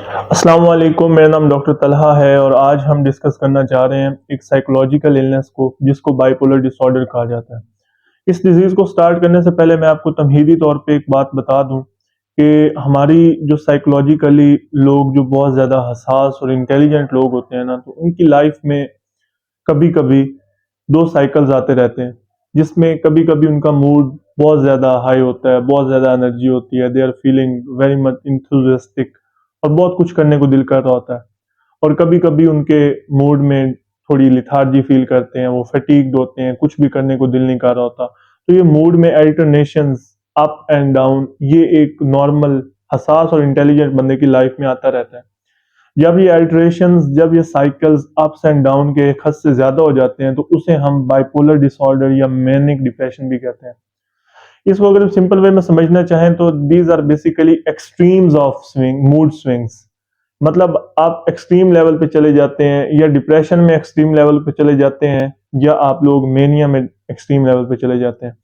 अस्सलाम वालेकुम, मेरा नाम डॉक्टर तलहा है और आज हम डिस्कस करना चाह रहे हैं एक साइकोलॉजिकल इलनेस को जिसको बाइपोलर डिसऑर्डर कहा जाता है। इस डिजीज़ को स्टार्ट करने से पहले मैं आपको तमहीदी तौर पे एक बात बता दूं कि हमारी जो साइकोलॉजिकली लोग जो बहुत ज़्यादा हसास और इंटेलिजेंट लोग होते हैं ना, तो उनकी लाइफ में कभी-कभी 2 साइकिल्स आते रहते हैं, जिसमें कभी-कभी उनका मूड बहुत ज़्यादा हाई होता है, बहुत ज़्यादा एनर्जी होती है, they are feeling very much enthusiastic और बहुत कुछ करने को दिल कर रहा होता है। और कभी-कभी उनके मूड में थोड़ी लेथार्जी फील करते हैं, वो फटीग्ड होते हैं, कुछ भी करने को दिल नहीं कर रहा होता। तो ये मूड में अल्टरनेशंस अप एंड डाउन ये एक नॉर्मल हसास और इंटेलिजेंट बंदे की लाइफ में आता रहता है। जब ये अल्टरेशंस जब ये साइकिल्स अप्स एंड डाउन के एक हद से ज्यादा हो जाते हैं तो उसे हम बाइपोलर डिसऑर्डर या मैनिक डिप्रेशन भी कहते हैं। इसको अगर सिंपल वे में समझना चाहें तो these are basically extremes of swing mood swings. मतलब आप एक्सट्रीम लेवल पे चले जाते हैं या डिप्रेशन में एक्सट्रीम लेवल पे चले जाते हैं या आप लोग मेनिया में एक्सट्रीम लेवल पे चले जाते हैं।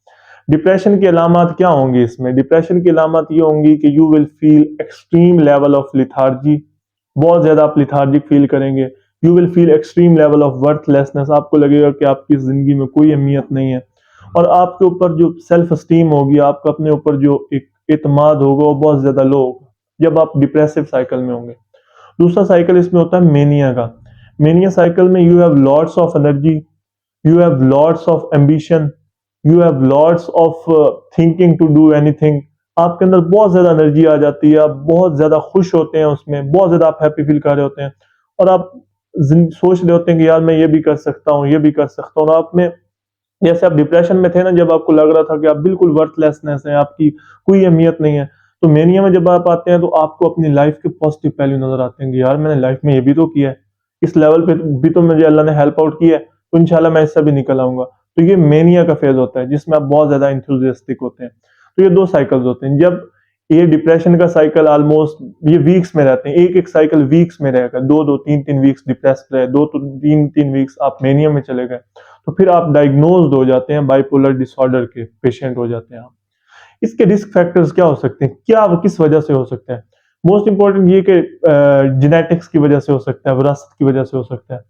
डिप्रेशन की अलामत क्या होंगी? इसमें डिप्रेशन की अलामत ये होंगी कि you will feel extreme level of lethargy, बहुत ज्यादा आप लिथार्जिक फील करेंगे। You will feel extreme level of worthlessness, आपको लगेगा कि आपकी जिंदगी में कोई अहमियत नहीं है और आपके ऊपर जो सेल्फ स्टीम होगी, आपका अपने ऊपर जो एक एतमाद होगा वो बहुत ज्यादा लो होगा जब आप डिप्रेसिव साइकिल में होंगे। दूसरा साइकिल इसमें होता है मेनिया का। मेनिया साइकिल में you have lots of energy, you have lots of ambition, you have lots of thinking to do anything. आपके अंदर बहुत ज्यादा एनर्जी आ जाती है, आप बहुत ज्यादा खुश होते हैं, उसमें बहुत ज्यादा आप हैप्पी फील कर रहे होते हैं और आप सोच रहे होते हैं कि यार मैं ये भी कर सकता हूँ, ये भी कर सकता हूँ। और आप में जैसे आप डिप्रेशन में थे ना, जब आपको लग रहा था कि आप बिल्कुल वर्थलेसनेस है, आपकी कोई अहमियत नहीं है, तो मेनिया में जब आप आते हैं तो आपको अपनी लाइफ के पॉजिटिव पहलू नजर आते हैं कि यार मैंने लाइफ में ये भी तो किया है, इस लेवल पे भी तो मुझे अल्लाह ने हेल्प आउट किया है, तो इंशाल्लाह मैं इससे भी निकल आऊंगा। तो ये मेनिया का फेज होता है जिसमें आप बहुत ज्यादा इंथुजियास्टिक होते हैं। तो ये 2 साइकिल्स होते हैं। जब ये डिप्रेशन का साइकिल ऑलमोस्ट ये वीक्स में रहते हैं, एक एक साइकिल वीक्स में रहेगा, 2-2 3-3 वीक्स डिप्रेस्ड रहे, 2 तो 3-3 वीक्स आप मेनिया में चले गए, तो फिर आप डायग्नोज्ड हो जाते हैं, बाइपोलर डिसऑर्डर के पेशेंट हो जाते हैं आप। इसके रिस्क फैक्टर्स क्या हो सकते हैं, क्या किस वजह से हो सकता है? मोस्ट इंपॉर्टेंट ये कि जेनेटिक्स की वजह से हो सकता है, विरासत की वजह से हो सकता है।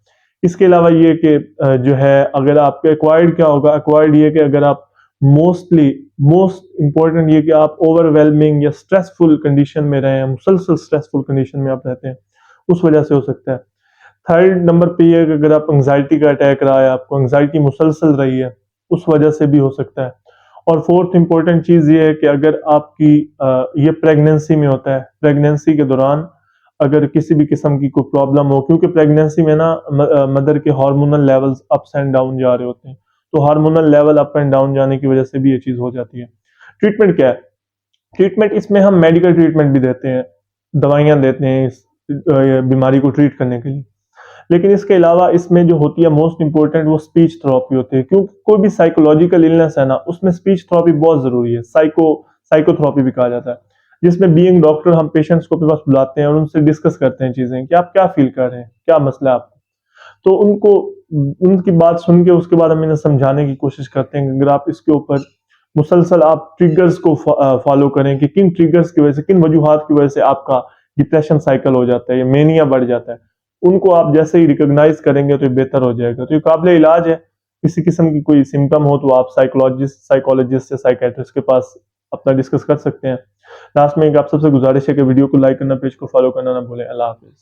इसके अलावा ये कि जो है अगर आपके एक्वायर्ड क्या होगा, एक्वायर्ड ये कि अगर आप मोस्ट इंपॉर्टेंट ये कि आप ओवरवेलमिंग या स्ट्रेसफुल कंडीशन में रहे हैं, मुसलसल स्ट्रेसफुल कंडीशन में आप रहते हैं, उस वजह से हो सकता है। थर्ड नंबर पे ये कि अगर आप एंग्जाइटी का अटैक रहा है, आपको एंग्जाइटी मुसलसल रही है, उस वजह से भी हो सकता है। और फोर्थ इंपॉर्टेंट चीज ये है कि अगर आपकी ये प्रेगनेंसी में होता है, प्रेगनेंसी के दौरान अगर किसी भी किस्म की कोई प्रॉब्लम हो, क्योंकि प्रेगनेंसी में ना मदर के hormonal levels ups and down जा रहे होते हैं, तो hormonal level up and down जाने की वजह से भी ये चीज हो जाती है। ट्रीटमेंट क्या है? ट्रीटमेंट इसमें हम मेडिकल ट्रीटमेंट भी देते हैं, दवाइयां देते हैं इस बीमारी को ट्रीट करने के लिए। लेकिन इसके अलावा इसमें जो होती है मोस्ट इंपॉर्टेंट वो स्पीच थेरेपी होती है, क्योंकि कोई भी साइकोलॉजिकल इलनेस है ना, उसमें स्पीच थेरेपी बहुत जरूरी है। साइकोथेरेपी भी कहा जाता है, जिसमें बीइंग डॉक्टर हम पेशेंट्स को अपने पास बुलाते हैं और उनसे डिस्कस करते हैं चीजें कि आप क्या फील कर रहे हैं, क्या मसला है आपको। तो उनको उनकी बात सुन के उसके बाद हम इन्हें समझाने की कोशिश करते हैं कि अगर आप इसके ऊपर मुसलसल आप ट्रिगर्स को फॉलो करें कि किन ट्रिगर्स की वजह से, किन वजूहात की वजह से आपका डिप्रेशन साइकिल हो जाता है या मेनिया बढ़ जाता है, उनको आप जैसे ही रिकॉग्नाइज करेंगे तो ये बेहतर हो जाएगा। तो ये काबिल इलाज है। किसी किस्म की कोई सिम्टम हो तो आप साइकोलॉजिस्ट या साइकेट्रिस्ट के पास अपना डिस्कस कर सकते हैं। लास्ट में एक आप सबसे गुजारिश है कि वीडियो को लाइक करना, पेज को फॉलो करना ना भूलें। अल्लाह हाफिज।